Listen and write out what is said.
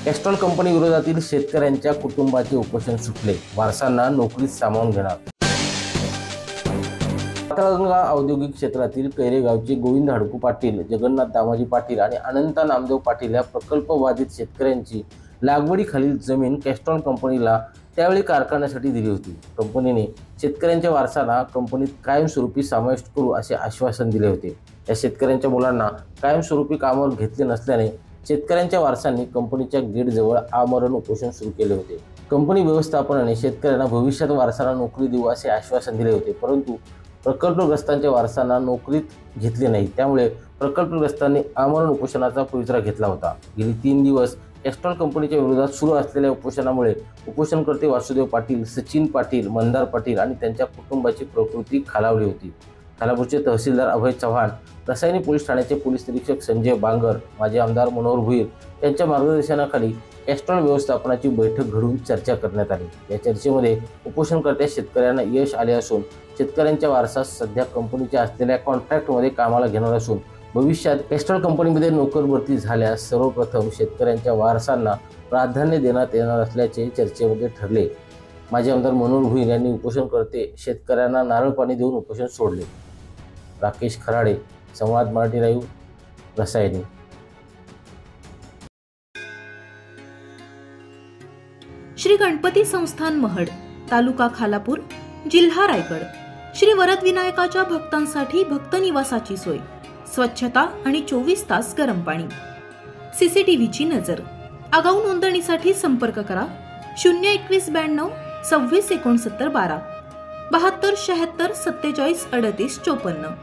Castrol company विरोधातील शेतकऱ्यांच्या कुटुंबाचे उपोषण सुटले, वारसांना नोकरीत सामावून घेणार। पाताळगंगा औद्योगिक क्षेत्रातील कैरे गावचे गोविंद हडकू पाटील, जगन्नाथ दामाजी पाटील आणि अनंता नामदेव पाटील या प्रकल्पबाधित शेतकऱ्यांची लागवडीखालील जमीन कॅस्ट्रॉल कंपनीला त्यावेळी कारखान्यासाठी दिली होती। कंपनीने शेतकऱ्यांच्या वारसांना कंपनीत कायमस्वरूपी समाविष्ट करू असे आश्वासन दिले होते। या शेतकऱ्यांच्या मुलांना कायमस्वरूपी कामावर घेतले नसल्याने शेतकऱ्यांच्या वारसांनी कंपनीच्या गेटजवळ आमरण उपोषण सुरू केले होते। कंपनी व्यवस्थापनाने शेतकऱ्यांना भविष्यात वारसांना नोकरी देऊ असे आश्वासन दिले होते, परंतु प्रकल्पग्रस्तांच्या वारसांना नोकरीत घेतले नाही। त्यामुळे प्रकल्पग्रस्तांनी आमरण उपोषणाचा पवित्रा घेतला होता। गेली 3 दिवस कॅस्ट्रॉल कंपनीच्या विरोधात सुरू असलेल्या उपोषणामुळे उपोषणकर्ते वासुदेव पाटील, सचिन पाटील, मंदार पाटील आणि त्यांच्या कुटुंबाची प्रकृती खालावली होती। खालापूरचे तहसीलदार अभय चव्हाण, रसायनी पोलीस ठाण्याचे पोलीस निरीक्षक संजय बांगर, माजी आमदार मनोहर भुईर यांच्या मार्गदर्शनाखाली कॅस्ट्रॉल व्यवस्थापनाची बैठक घडवून चर्चा करण्यात आली। या चर्चेमध्ये उपोषणकर्त्या शेतकऱ्यांना यश आले असून शेतकऱ्यांच्या वारसास सध्या कंपनीच्या असलेल्या कॉन्ट्रॅक्टमध्ये कामाला घेणार असून भविष्यात कॅस्ट्रॉल कंपनीमध्ये नोकर भरती झाल्यास सर्वप्रथम शेतकऱ्यांच्या वारसांना प्राधान्य देण्यात येणार असल्याचे चर्चेमध्ये ठरले। माजी आमदार मनोहर भुईर यांनी उपोषणकर्ते शेतकऱ्यांना नारळ पाणी देऊन उपोषण सोडले। राकेश खराडे, संवाद मराठी लाईव्ह, रसायनी। श्री गणपती संस्थान महड, तालुका खालापूर, जिल्हा रायगड। श्री वरद विनायकाच्या भक्तांसाठी भक्त निवासाची सोय, स्वच्छता आणि 24 तास गरम पाणी, सीसीटीव्हीची नजर। आगाऊ नोंदणीसाठी संपर्क करा 02192 26 69 12 72 76 47 38 54।